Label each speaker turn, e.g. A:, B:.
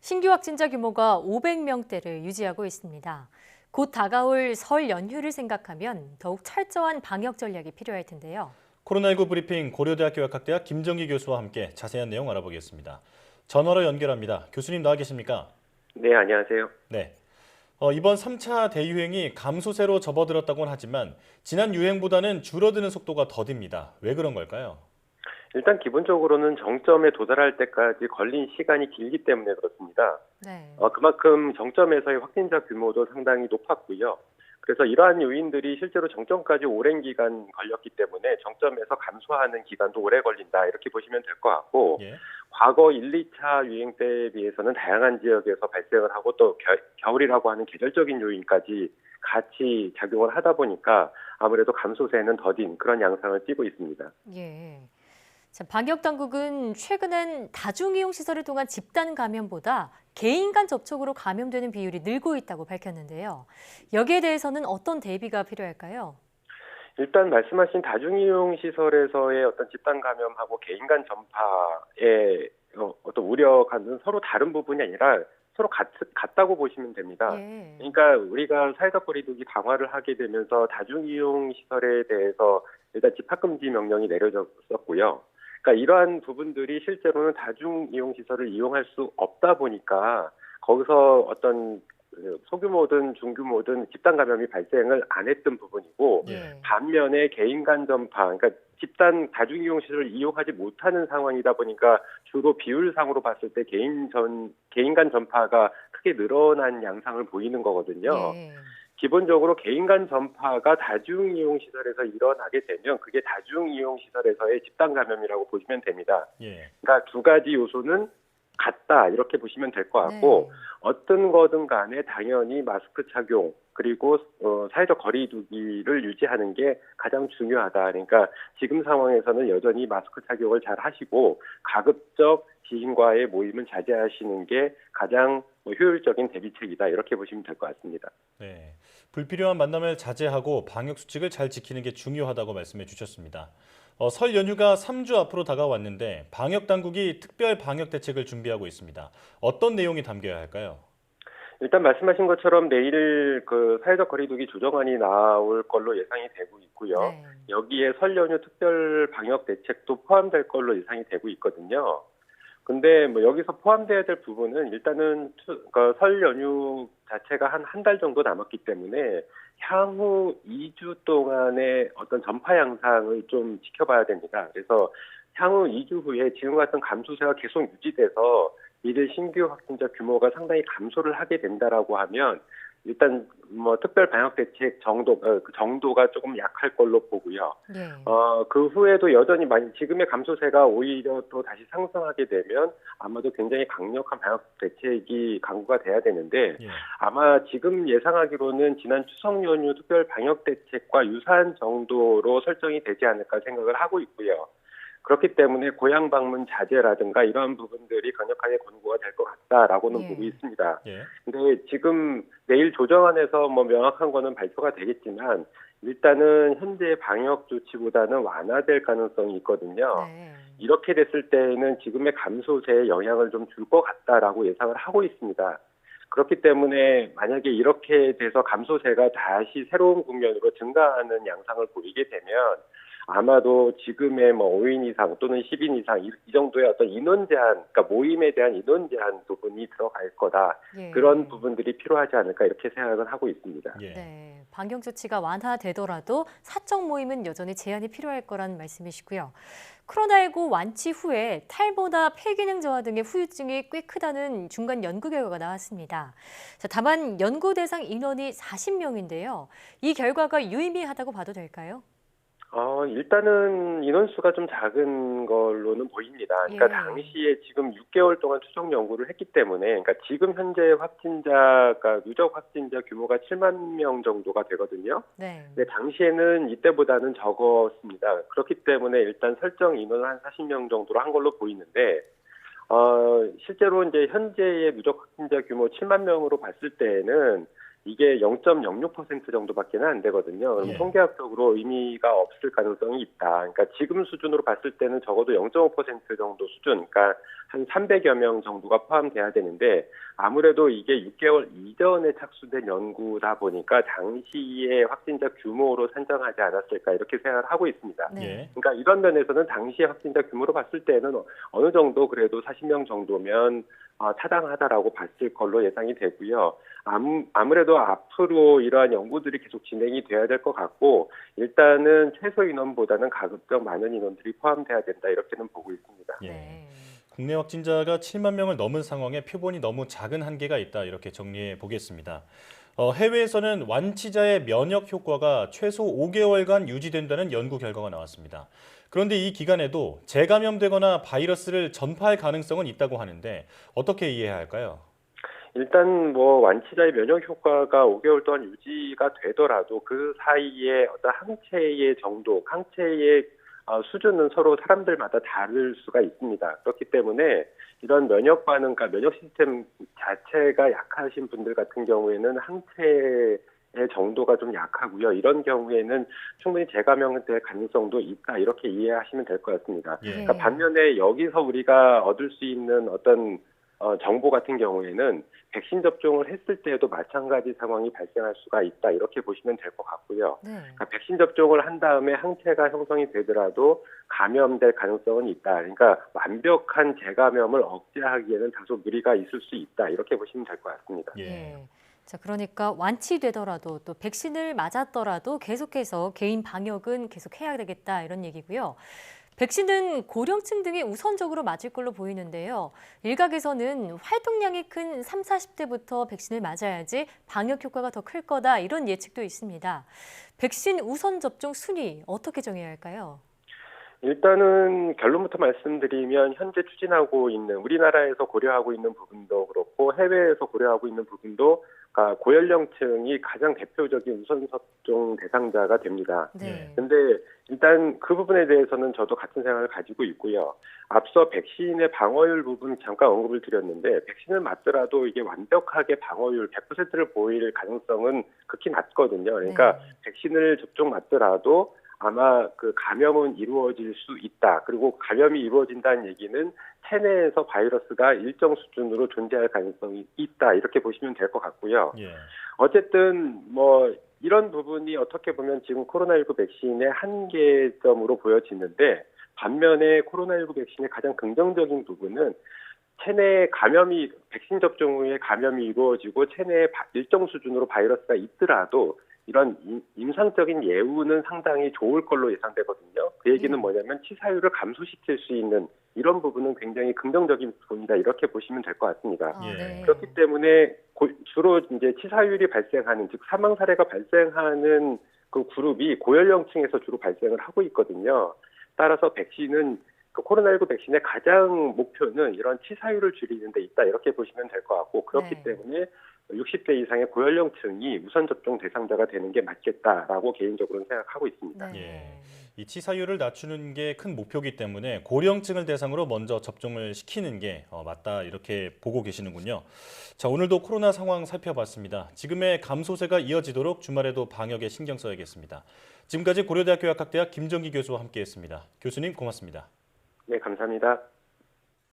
A: 신규 확진자 규모가 500명대를 유지하고 있습니다. 곧 다가올 설 연휴를 생각하면 더욱 철저한 방역 전략이 필요할 텐데요.
B: 코로나19 브리핑 고려대학교 약학대학 김정기 교수와 함께 자세한 내용 알아보겠습니다. 전화로 연결합니다. 교수님 나와 계십니까?
C: 네, 안녕하세요.
B: 네. 이번 3차 대유행이 감소세로 접어들었다고는 하지만 지난 유행보다는 줄어드는 속도가 더딥니다. 왜 그런 걸까요?
C: 일단 기본적으로는 정점에 도달할 때까지 걸린 시간이 길기 때문에 그렇습니다.
A: 네.
C: 그만큼 정점에서의 확진자 규모도 상당히 높았고요. 그래서 이러한 요인들이 실제로 정점까지 오랜 기간 걸렸기 때문에 정점에서 감소하는 기간도 오래 걸린다 이렇게 보시면 될 것 같고
B: 예.
C: 과거 1, 2차 유행 때에 비해서는 다양한 지역에서 발생을 하고 또 겨울이라고 하는 계절적인 요인까지 같이 작용을 하다 보니까 아무래도 감소세는 더딘 그런 양상을 띠고 있습니다.
A: 예. 자, 방역 당국은 최근엔 다중이용 시설을 통한 집단 감염보다 개인 간 접촉으로 감염되는 비율이 늘고 있다고 밝혔는데요. 여기에 대해서는 어떤 대비가 필요할까요?
C: 일단 말씀하신 다중이용 시설에서의 어떤 집단 감염하고 개인 간 전파의 어떤 우려가는 서로 다른 부분이 아니라 서로 같다고 보시면 됩니다.
A: 예.
C: 그러니까 우리가 사회적 거리두기 강화를 하게 되면서 다중이용 시설에 대해서 일단 집합금지 명령이 내려졌었고요. 그러니까 이러한 부분들이 실제로는 다중이용 시설을 이용할 수 없다 보니까 거기서 어떤 소규모든 중규모든 집단 감염이 발생을 안 했던 부분이고
A: 예.
C: 반면에 개인 간 전파, 그러니까 집단 다중이용 시설을 이용하지 못하는 상황이다 보니까 주로 비율상으로 봤을 때 개인 간 전파가 크게 늘어난 양상을 보이는 거거든요.
A: 예.
C: 기본적으로 개인 간 전파가 다중이용 시설에서 일어나게 되면 그게 다중이용 시설에서의 집단 감염이라고 보시면 됩니다.
B: 예.
C: 그러니까 두 가지 요소는 같다 이렇게 보시면 될 것 같고
A: 네.
C: 어떤 거든 간에 당연히 마스크 착용 그리고 사회적 거리두기를 유지하는 게 가장 중요하다. 그러니까 지금 상황에서는 여전히 마스크 착용을 잘 하시고 가급적 지인과의 모임은 자제하시는 게 가장 효율적인 대비책이다. 이렇게 보시면 될 것 같습니다.
B: 네. 불필요한 만남을 자제하고 방역 수칙을 잘 지키는 게 중요하다고 말씀해 주셨습니다. 설 연휴가 3주 앞으로 다가왔는데 방역 당국이 특별 방역 대책을 준비하고 있습니다. 어떤 내용이 담겨야 할까요?
C: 일단 말씀하신 것처럼 내일 그 사회적 거리두기 조정안이 나올 걸로 예상이 되고 있고요.
A: 네.
C: 여기에 설 연휴 특별 방역 대책도 포함될 걸로 예상이 되고 있거든요. 근데 뭐 여기서 포함돼야 될 부분은 일단은 그러니까 설 연휴 자체가 한 달 정도 남았기 때문에 향후 2주 동안의 어떤 전파 양상을 좀 지켜봐야 됩니다. 그래서 향후 2주 후에 지금 같은 감소세가 계속 유지돼서 이들 신규 확진자 규모가 상당히 감소를 하게 된다라고 하면 일단 뭐 특별 방역 대책 그 정도가 조금 약할 걸로 보고요.
A: 예.
C: 그 후에도 여전히 지금의 감소세가 오히려 또 다시 상승하게 되면 아마도 굉장히 강력한 방역 대책이 강구가 돼야 되는데
B: 예.
C: 아마 지금 예상하기로는 지난 추석 연휴 특별 방역 대책과 유사한 정도로 설정이 되지 않을까 생각을 하고 있고요. 그렇기 때문에 고향 방문 자제라든가 이러한 부분들이 강력하게 권고가 될 것 같다라고는
A: 예.
C: 보고 있습니다.
B: 예.
C: 근데 지금 내일 조정안에서 뭐 명확한 거는 발표가 되겠지만 일단은 현재 방역 조치보다는 완화될 가능성이 있거든요.
A: 네.
C: 이렇게 됐을 때는 지금의 감소세에 영향을 좀 줄 것 같다라고 예상을 하고 있습니다. 그렇기 때문에 만약에 이렇게 돼서 감소세가 다시 새로운 국면으로 증가하는 양상을 보이게 되면 아마도 지금의 뭐 5인 이상 또는 10인 이상 이 정도의 어떤 인원 제한, 그러니까 모임에 대한 인원 제한 부분이 들어갈 거다.
A: 예.
C: 그런 부분들이 필요하지 않을까 이렇게 생각을 하고 있습니다.
B: 예.
A: 네, 방역 조치가 완화되더라도 사적 모임은 여전히 제한이 필요할 거란 말씀이시고요. 코로나19 완치 후에 탈모나 폐기능 저하 등의 후유증이 꽤 크다는 중간 연구 결과가 나왔습니다. 자, 다만 연구 대상 인원이 40명인데요. 이 결과가 유의미하다고 봐도 될까요?
C: 일단은 인원수가 좀 작은 걸로는 보입니다. 그러니까
A: 예.
C: 당시에 지금 6개월 동안 추적 연구를 했기 때문에, 그러니까 지금 현재 누적 확진자 규모가 7만 명 정도가 되거든요.
A: 네.
C: 근데 당시에는 이때보다는 적었습니다. 그렇기 때문에 일단 설정 인원을 한 40명 정도로 한 걸로 보이는데, 실제로 이제 현재의 누적 확진자 규모 7만 명으로 봤을 때에는 이게 0.06% 정도밖에는 안 되거든요. 그럼
B: 예.
C: 통계학적으로 의미가 없을 가능성이 있다. 그러니까 지금 수준으로 봤을 때는 적어도 0.5% 정도 수준, 그러니까 한 300여 명 정도가 포함돼야 되는데 아무래도 이게 6개월 이전에 착수된 연구다 보니까 당시의 확진자 규모로 산정하지 않았을까 이렇게 생각을 하고 있습니다.
A: 네.
B: 예.
C: 그러니까 이런 면에서는 당시의 확진자 규모로 봤을 때는 어느 정도 그래도 40명 정도면 타당하다라고 봤을 걸로 예상이 되고요. 아무래도 앞으로 이러한 연구들이 계속 진행이 돼야 될 것 같고 일단은 최소 인원보다는 가급적 많은 인원들이 포함돼야 된다 이렇게는 보고 있습니다.
B: 예.
A: 네.
B: 국내 확진자가 7만 명을 넘은 상황에 표본이 너무 작은 한계가 있다 이렇게 정리해 보겠습니다. 해외에서는 완치자의 면역 효과가 최소 5개월간 유지된다는 연구 결과가 나왔습니다. 그런데 이 기간에도 재감염되거나 바이러스를 전파할 가능성은 있다고 하는데 어떻게 이해해야 할까요?
C: 일단 완치자의 면역 효과가 5개월 동안 유지가 되더라도 그 사이에 어떤 항체의 정도, 항체의 수준은 서로 사람들마다 다를 수가 있습니다. 그렇기 때문에 이런 면역 반응, 그러니까 면역 시스템 자체가 약하신 분들 같은 경우에는 항체의 정도가 좀 약하고요. 이런 경우에는 충분히 재감염될 가능성도 있다. 이렇게 이해하시면 될 것 같습니다.
B: 예.
C: 그러니까 반면에 여기서 우리가 얻을 수 있는 어떤 정보 같은 경우에는 백신 접종을 했을 때에도 마찬가지 상황이 발생할 수가 있다. 이렇게 보시면 될 것 같고요.
A: 네.
C: 그러니까 백신 접종을 한 다음에 항체가 형성이 되더라도 감염될 가능성은 있다. 그러니까 완벽한 재감염을 억제하기에는 다소 무리가 있을 수 있다. 이렇게 보시면 될 것 같습니다.
B: 예.
A: 예. 자, 그러니까 완치되더라도 또 백신을 맞았더라도 계속해서 개인 방역은 계속 해야 되겠다 이런 얘기고요. 백신은 고령층 등이 우선적으로 맞을 걸로 보이는데요. 일각에서는 활동량이 큰 30, 40대부터 백신을 맞아야지 방역 효과가 더 클 거다 이런 예측도 있습니다. 백신 우선 접종 순위 어떻게 정해야 할까요?
C: 일단은 결론부터 말씀드리면 현재 추진하고 있는 우리나라에서 고려하고 있는 부분도 그렇고 해외에서 고려하고 있는 부분도 그러니까 고연령층이 가장 대표적인 우선 접종 대상자가 됩니다.
A: 네.
C: 근데 일단 그 부분에 대해서는 저도 같은 생각을 가지고 있고요. 앞서 백신의 방어율 부분 잠깐 언급을 드렸는데 백신을 맞더라도 이게 완벽하게 방어율 100%를 보일 가능성은 극히 낮거든요. 그러니까
A: 네.
C: 백신을 접종 맞더라도 아마 그 감염은 이루어질 수 있다. 그리고 감염이 이루어진다는 얘기는 체내에서 바이러스가 일정 수준으로 존재할 가능성이 있다. 이렇게 보시면 될 것 같고요.
B: 예.
C: 어쨌든 이런 부분이 어떻게 보면 지금 코로나19 백신의 한계점으로 보여지는데 반면에 코로나19 백신의 가장 긍정적인 부분은 체내에 백신 접종 후에 감염이 이루어지고 체내에 일정 수준으로 바이러스가 있더라도 이런 임상적인 예후는 상당히 좋을 걸로 예상되거든요. 그 얘기는 뭐냐면 치사율을 감소시킬 수 있는 이런 부분은 굉장히 긍정적인 부분이다. 이렇게 보시면 될 것 같습니다.
A: 아,
B: 예.
A: 네.
C: 그렇기 때문에 주로 이제 치사율이 발생하는, 즉 사망 사례가 발생하는 그 그룹이 고연령층에서 주로 발생을 하고 있거든요. 따라서 백신은 그 코로나19 백신의 가장 목표는 이런 치사율을 줄이는 데 있다. 이렇게 보시면 될 것 같고 그렇기
A: 네.
C: 때문에 60대 이상의 고연령층이 우선 접종 대상자가 되는 게 맞겠다라고 개인적으로는 생각하고 있습니다.
A: 네.
B: 예. 이 치사율을 낮추는 게 큰 목표이기 때문에 고령층을 대상으로 먼저 접종을 시키는 게 맞다 이렇게 보고 계시는군요. 자, 오늘도 코로나 상황 살펴봤습니다. 지금의 감소세가 이어지도록 주말에도 방역에 신경 써야겠습니다. 지금까지 고려대학교 약학대학 김정기 교수와 함께했습니다. 교수님 고맙습니다.
C: 네, 감사합니다.